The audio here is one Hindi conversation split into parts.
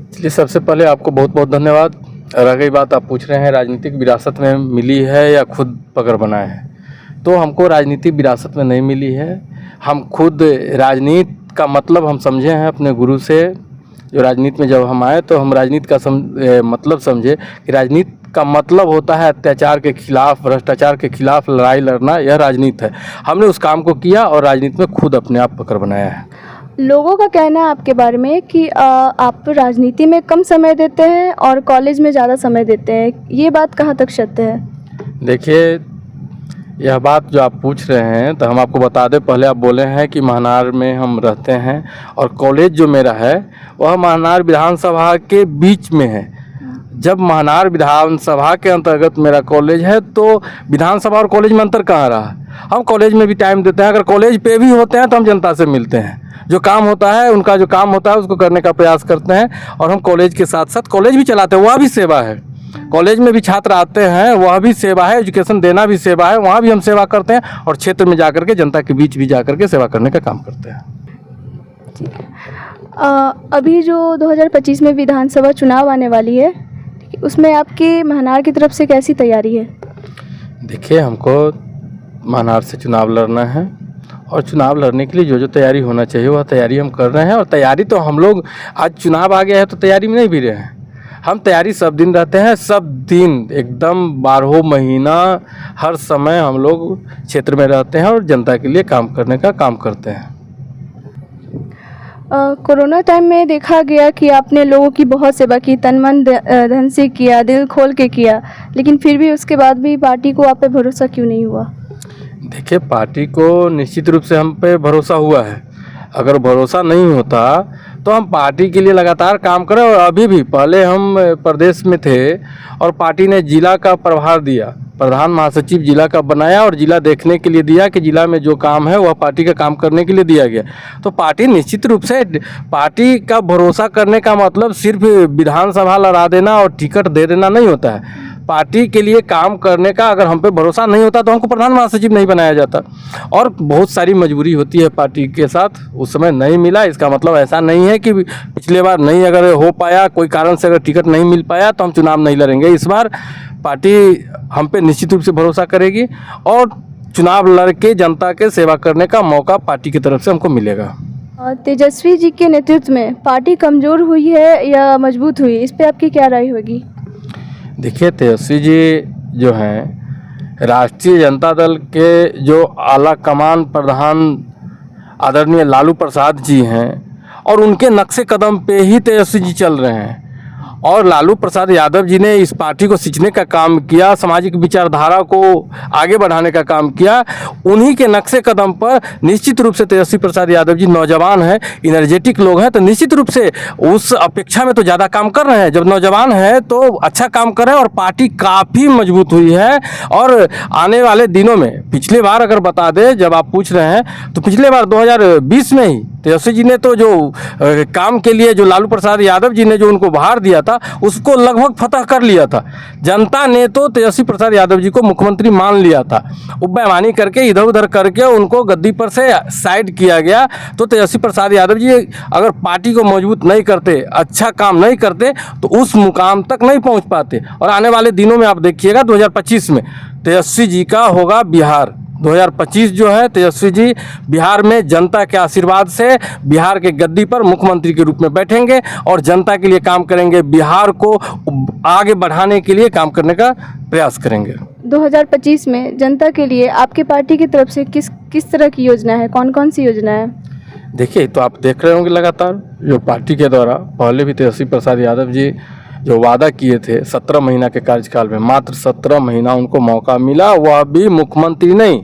चलिए, सबसे पहले आपको बहुत बहुत धन्यवाद। रह गई बात, आप पूछ रहे हैं राजनीतिक विरासत में मिली है या खुद पकड़ बनाए हैं, तो हमको राजनीतिक विरासत में नहीं मिली है। हम खुद राजनीति का मतलब हम समझे हैं अपने गुरु से। जो राजनीति में जब हम आए तो हम राजनीति का मतलब समझे कि राजनीति का मतलब होता है अत्याचार के खिलाफ, भ्रष्टाचार के खिलाफ लड़ाई लड़ना, यह राजनीति है। हमने उस काम को किया और राजनीति में खुद अपने आप पकड़ बनाया है। लोगों का कहना है आपके बारे में कि आप राजनीति में कम समय देते हैं और कॉलेज में ज़्यादा समय देते हैं, ये बात कहाँ तक सत्य है? देखिए, यह बात जो आप पूछ रहे हैं तो हम आपको बता दें। पहले आप बोले हैं कि महनार में हम रहते हैं और कॉलेज जो मेरा है वह महनार विधानसभा के बीच में है। जब महनार विधानसभा के अंतर्गत मेरा कॉलेज है तो विधानसभा और कॉलेज में अंतर कहाँ रहा? हम कॉलेज में भी टाइम देते हैं। अगर कॉलेज पे भी होते हैं तो हम जनता से मिलते हैं, जो काम होता है उनका जो काम होता है उसको करने का प्रयास करते हैं। और हम कॉलेज के साथ साथ कॉलेज भी चलाते हैं, वह भी सेवा है। कॉलेज में भी छात्र आते हैं, वह भी सेवा है। एजुकेशन देना भी सेवा है, वहाँ भी हम सेवा करते हैं और क्षेत्र में जाकर के जनता के बीच भी जाकर के सेवा करने का काम करते हैं। अभी जो 2025 में विधानसभा चुनाव आने वाली है, उसमें आपकी महनार की तरफ से कैसी तैयारी है? देखिए, हमको महनार से चुनाव लड़ना है और चुनाव लड़ने के लिए जो जो तैयारी होना चाहिए वह तैयारी हम कर रहे हैं। और तैयारी तो हम लोग, आज चुनाव आ गया है तो तैयारी में नहीं भी रहे हैं। हम तैयारी सब दिन रहते हैं, सब दिन एकदम 12 महीना हर समय हम लोग क्षेत्र में रहते हैं और जनता के लिए काम करने का काम करते हैं। कोरोना टाइम में देखा गया कि आपने लोगों की बहुत सेवा की, तन मन धन से किया, दिल खोल के किया, लेकिन फिर भी उसके बाद भी पार्टी को आप पे भरोसा क्यों नहीं हुआ? देखिए, पार्टी को निश्चित रूप से हम पे भरोसा हुआ है। अगर भरोसा नहीं होता तो हम पार्टी के लिए लगातार काम करें। और अभी भी, पहले हम प्रदेश में थे और पार्टी ने जिला का प्रभार दिया, प्रधान महासचिव जिला का बनाया और जिला देखने के लिए दिया कि जिला में जो काम है वह पार्टी का काम करने के लिए दिया गया। तो पार्टी निश्चित रूप से, पार्टी का भरोसा करने का मतलब सिर्फ विधानसभा लड़ा देना और टिकट दे देना नहीं होता है। पार्टी के लिए काम करने का अगर हम पे भरोसा नहीं होता तो हमको प्रधान महासचिव नहीं बनाया जाता। और बहुत सारी मजबूरी होती है पार्टी के साथ, उस समय नहीं मिला। इसका मतलब ऐसा नहीं है कि पिछले बार नहीं अगर हो पाया, कोई कारण से अगर टिकट नहीं मिल पाया तो हम चुनाव नहीं लड़ेंगे। इस बार पार्टी हम पे निश्चित रूप से भरोसा करेगी और चुनाव लड़ के जनता के सेवा करने का मौका पार्टी की तरफ से हमको मिलेगा। तेजस्वी जी के नेतृत्व में पार्टी कमज़ोर हुई है या मजबूत हुई, इस पर आपकी क्या राय होगी? देखिए, तेजस्वी जी जो हैं, राष्ट्रीय जनता दल के जो आला कमान प्रधान आदरणीय लालू प्रसाद जी हैं और उनके नक्शे कदम पे ही तेजस्वी जी चल रहे हैं। और लालू प्रसाद यादव जी ने इस पार्टी को सींचने का काम किया, सामाजिक विचारधारा को आगे बढ़ाने का काम किया। उन्हीं के नक्शे कदम पर निश्चित रूप से तेजस्वी प्रसाद यादव जी नौजवान हैं, इनर्जेटिक लोग हैं, तो निश्चित रूप से उस अपेक्षा में तो ज़्यादा काम कर रहे हैं। जब नौजवान हैं तो अच्छा काम कर रहे हैं और पार्टी काफ़ी मजबूत हुई है। और आने वाले दिनों में, पिछले बार अगर बता दें, जब आप पूछ रहे हैं तो पिछले बार 2020 में ही तेजस्वी जी ने तो जो काम के लिए जो लालू प्रसाद यादव जी ने जो उनको उपहार दिया था उसको लगभग फतह कर लिया था। जनता ने तो तेजस्वी प्रसाद यादव जी को मुख्यमंत्री मान लिया था। बेईमानी करके इधर उधर करके उनको गद्दी पर से साइड किया गया। तो तेजस्वी प्रसाद यादव जी अगर पार्टी को मजबूत नहीं करते, अच्छा काम नहीं करते तो उस मुकाम तक नहीं पहुंच पाते। और आने वाले दिनों में आप देखिएगा 2025 में तेजस्वी जी का होगा बिहार। 2025 जो है, तेजस्वी जी बिहार में जनता के आशीर्वाद से बिहार के गद्दी पर मुख्यमंत्री के रूप में बैठेंगे और जनता के लिए काम करेंगे, बिहार को आगे बढ़ाने के लिए काम करने का प्रयास करेंगे। 2025 में जनता के लिए आपकी पार्टी की तरफ से किस तरह की योजना है, कौन कौन सी योजना है? देखिए, तो आप देख रहे होंगे लगातार जो पार्टी के द्वारा पहले भी तेजस्वी प्रसाद यादव जी जो वादा किए थे 17 महीना के कार्यकाल में, मात्र 17 महीना उनको मौका मिला, वह भी मुख्यमंत्री नहीं,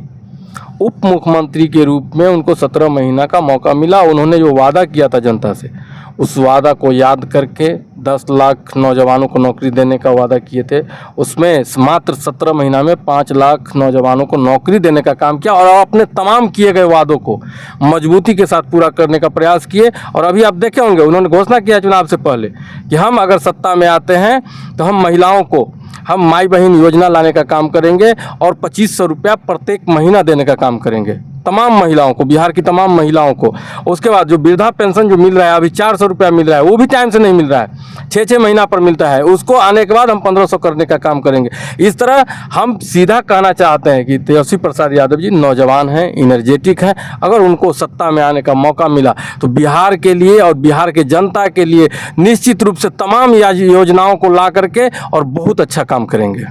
उप मुख्यमंत्री के रूप में उनको 17 महीना का मौका मिला। उन्होंने जो वादा किया था जनता से, उस वादा को याद करके 10 लाख नौजवानों को नौकरी देने का वादा किए थे। उसमें मात्र 17 महीना में 5 लाख नौजवानों को नौकरी देने का काम किया और अपने तमाम किए गए वादों को मजबूती के साथ पूरा करने का प्रयास किए। और अभी आप देखे होंगे उन्होंने घोषणा किया चुनाव से पहले कि हम अगर सत्ता में आते हैं तो हम महिलाओं को, हम माई बहन योजना लाने का काम करेंगे और 2500 रुपया प्रत्येक महीना देने का काम करेंगे। तमाम महिलाओं को, बिहार की तमाम महिलाओं को। उसके बाद जो वृद्धा पेंशन जो मिल रहा है अभी 400 रुपया मिल रहा है, वो भी टाइम से नहीं मिल रहा है, 6-6 महीना पर मिलता है। उसको आने के बाद हम 1500 करने का काम करेंगे। इस तरह हम सीधा कहना चाहते हैं कि तेजस्वी प्रसाद यादव जी नौजवान हैं, इनर्जेटिक हैं। अगर उनको सत्ता में आने का मौका मिला तो बिहार के लिए और बिहार के जनता के लिए निश्चित रूप से तमाम योजनाओं को ला करके और बहुत अच्छा काम करेंगे।